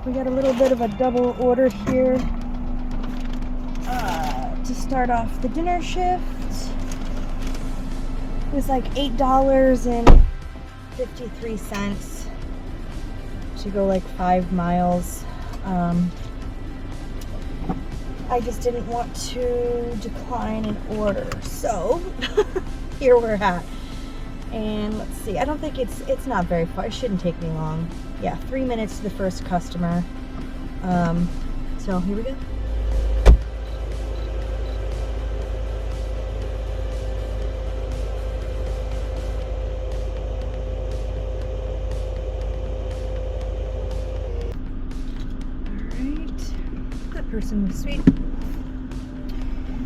We got a little bit of a double order here to start off the dinner shift. It was like $8.53 to go like 5 miles. I just didn't want to decline an order, so here we're at. And let's see, I don't think it's not very far. It shouldn't take me long. Yeah, 3 minutes to the first customer. So here we go. Person was sweet.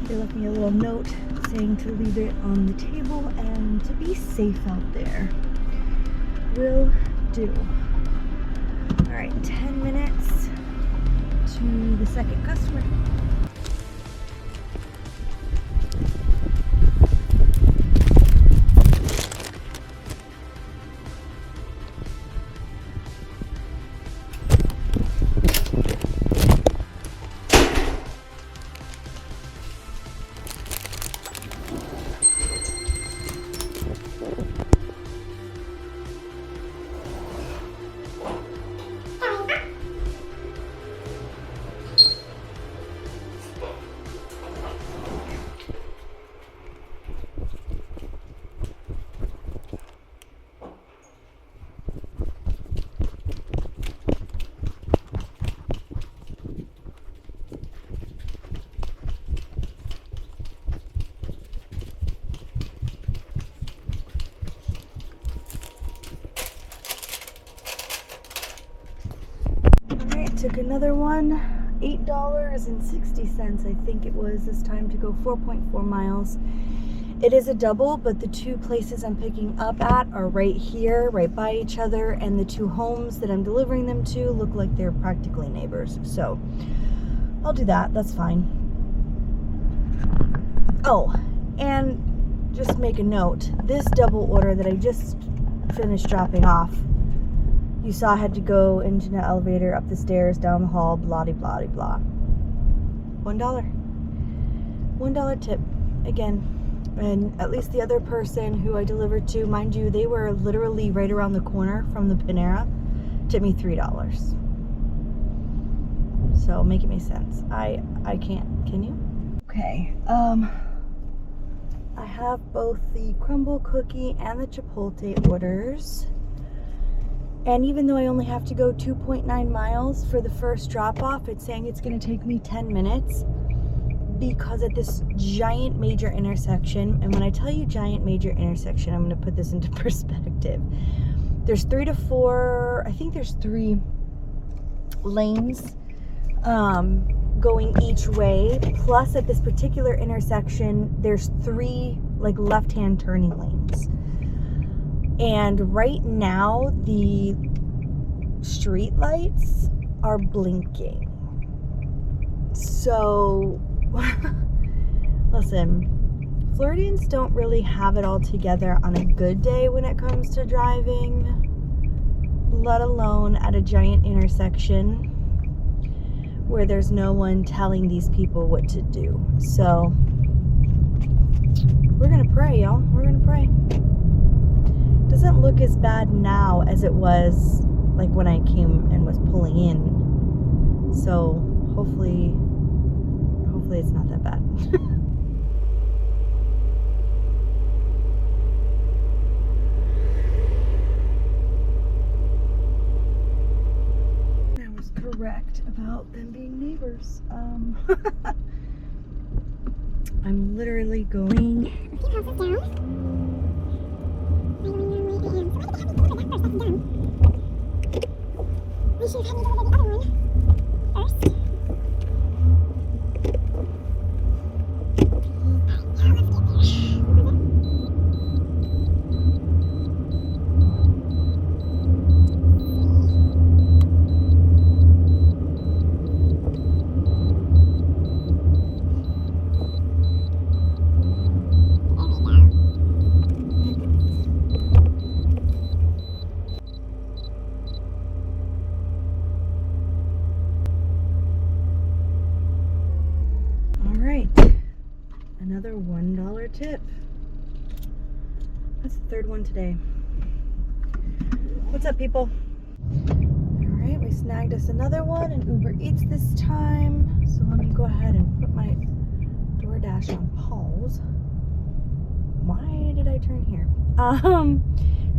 They left me a little note saying to leave it on the table and to be safe out there. Will do. All right, 10 minutes to the second customer. Took another one, $8.60 I think it was this time to go 4.4 miles. It is a double, but the two places I'm picking up at are right here, right by each other, and the two homes that I'm delivering them to look like they're practically neighbors. So I'll do that, that's fine. Oh, and just make a note, this double order that I just finished dropping off, you saw I had to go into the elevator, up the stairs, down the hall, blah, blah, blah, blah. $1 tip, again. And at least the other person who I delivered to, mind you, they were literally right around the corner from the Panera, tipped me $3. So make it make sense. I can't, can you? Okay, I have both the crumble cookie and the Chipotle orders. And even though I only have to go 2.9 miles for the first drop-off, it's saying it's going to take me 10 minutes because at this giant major intersection, and when I tell you giant major intersection, I'm going to put this into perspective. There's 3 to 4, I think there's 3 lanes going each way. Plus at this particular intersection, there's 3 like left-hand turning lanes. And right now, the street lights are blinking. So, listen, Floridians don't really have it all together on a good day when it comes to driving, let alone at a giant intersection where there's no one telling these people what to do. So, we're gonna pray, y'all. We're gonna pray. Doesn't look as bad now as it was like when I came and was pulling in. So hopefully it's not that bad. I was correct about them being neighbors. I'm literally going a few houses down. We should have delivered the other one first. That's the third one today. What's up, people? All right, we snagged us another one in Uber Eats this time. So let me go ahead and put my DoorDash on pause. Why did I turn here?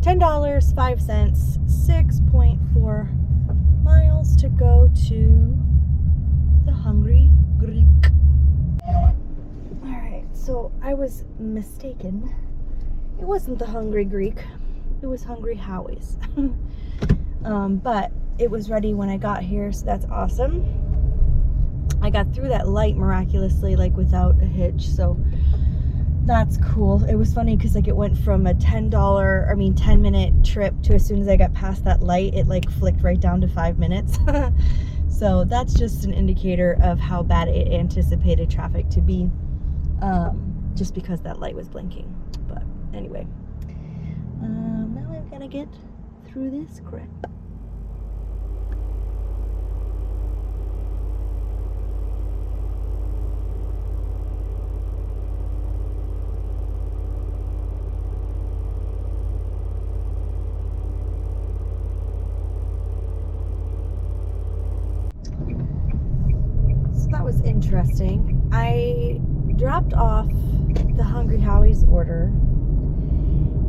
$10, 5 cents, 6.4 miles to go to the Hungry Greek. All right, so I was mistaken. It wasn't the Hungry Greek. It was Hungry Howie's. But it was ready when I got here, so that's awesome. I got through that light miraculously, like without a hitch, so that's cool. It was funny because like it went from a 10-minute trip to as soon as I got past that light, it like flicked right down to 5 minutes. So that's just an indicator of how bad it anticipated traffic to be, just because that light was blinking. But anyway, now I'm gonna get through this crap. That was interesting. I dropped off the Hungry Howie's order,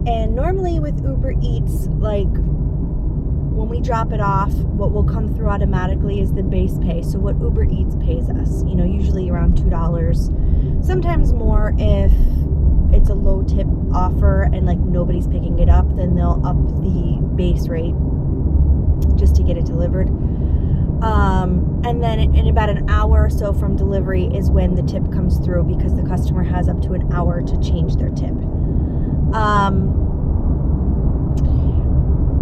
and normally with Uber Eats, like when we drop it off, what will come through automatically is the base pay. So what Uber Eats pays us, you know, usually around $2, sometimes more. If it's a low tip offer and like nobody's picking it up, then they'll up the base rate just to get it delivered. And then in about an hour or so from delivery is when the tip comes through, because the customer has up to an hour to change their tip.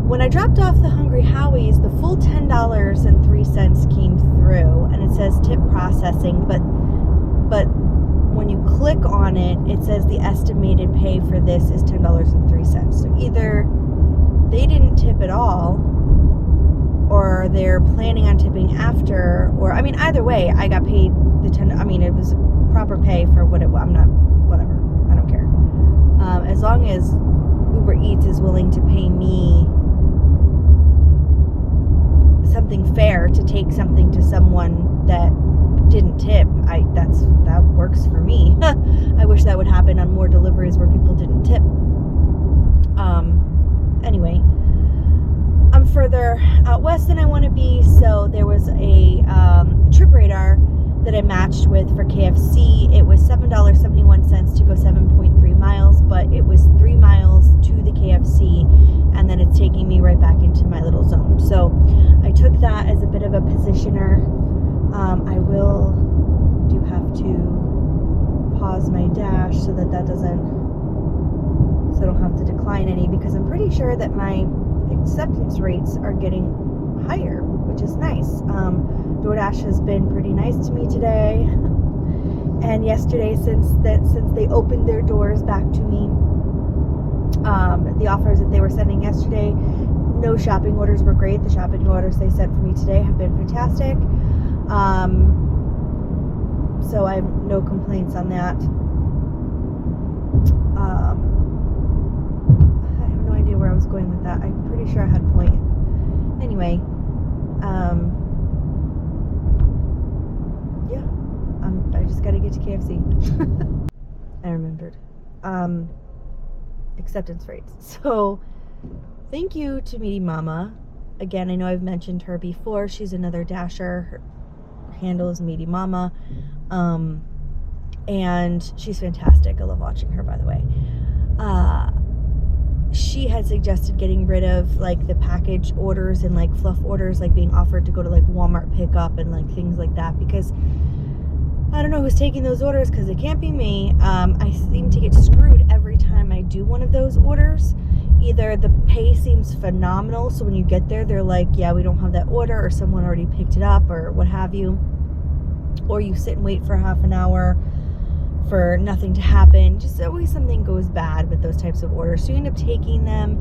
When I dropped off the Hungry Howie's, the full $10.03 came through, and it says tip processing, but when you click on it, it says the estimated pay for this is $10.03. So either they didn't tip at all, or they're planning on tipping after, or I mean, either way, I got paid the it was proper pay for what it was. I'm not, whatever, I don't care. As long as Uber Eats is willing to pay me something fair to take something to someone that didn't tip, that works for me. I wish that would happen on more deliveries where people didn't tip. Anyway, I'm further out west than I want to be, so there was a trip radar that I matched with for KFC. It was $7.71 to go 7.3 miles, but it was 3 miles to the KFC, and then it's taking me right back into my little zone. So I took that as a bit of a positioner. I do have to pause my dash so that I don't have to decline any, because I'm pretty sure that my acceptance rates are getting higher, which is nice. DoorDash has been pretty nice to me today and yesterday, since they opened their doors back to me. The offers that they were sending yesterday, no shopping orders were great. The shopping orders they sent for me today have been fantastic. So I have no complaints on that. I have no idea where I was going with that. I'm pretty sure I had a point. Anyway, yeah, I just gotta get to KFC. I remembered. Acceptance rates. So thank you to Meaty Mama. Again, I know I've mentioned her before. She's another Dasher. Her handle is Meaty Mama. And she's fantastic. I love watching her, by the way. She had suggested getting rid of like the package orders and like fluff orders, like being offered to go to like Walmart pickup and like things like that, because I don't know who's taking those orders, because it can't be me. I seem to get screwed every time I do one of those orders. Either the pay seems phenomenal, so when you get there, they're like, yeah, we don't have that order, or someone already picked it up, or what have you. Or you sit and wait for half an hour for nothing to happen. Just always something goes bad with those types of orders. So you end up taking them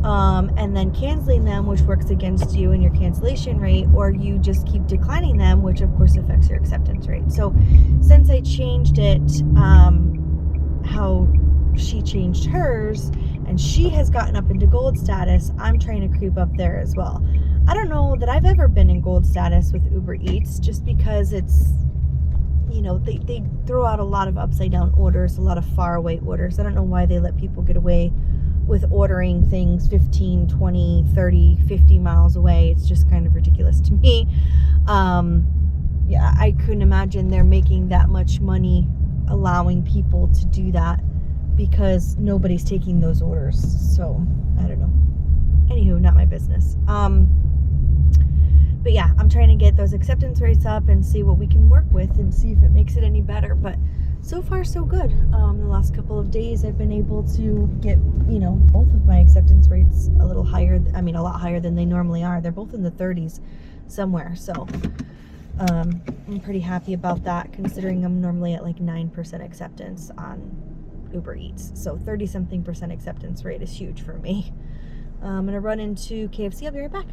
and then canceling them, which works against you and your cancellation rate, or you just keep declining them, which of course affects your acceptance rate. So since I changed it, how she changed hers, and she has gotten up into gold status. I'm trying to creep up there as well. I don't know that I've ever been in gold status with Uber Eats, just because it's, you know, they throw out a lot of upside down orders, a lot of far away orders. I don't know why they let people get away with ordering things 15, 20, 30, 50 miles away. It's just kind of ridiculous to me. Yeah, I couldn't imagine they're making that much money allowing people to do that, because nobody's taking those orders. So I don't know. Anywho, not my business. But yeah, I'm trying to get those acceptance rates up and see what we can work with and see if it makes it any better. But so far so good. The last couple of days I've been able to get, you know, both of my acceptance rates a little higher. I mean, a lot higher than they normally are. They're both in the 30s somewhere. So I'm pretty happy about that, considering I'm normally at like 9% acceptance on Uber Eats. So 30-something% acceptance rate is huge for me. I'm gonna run into KFC. I'll be right back.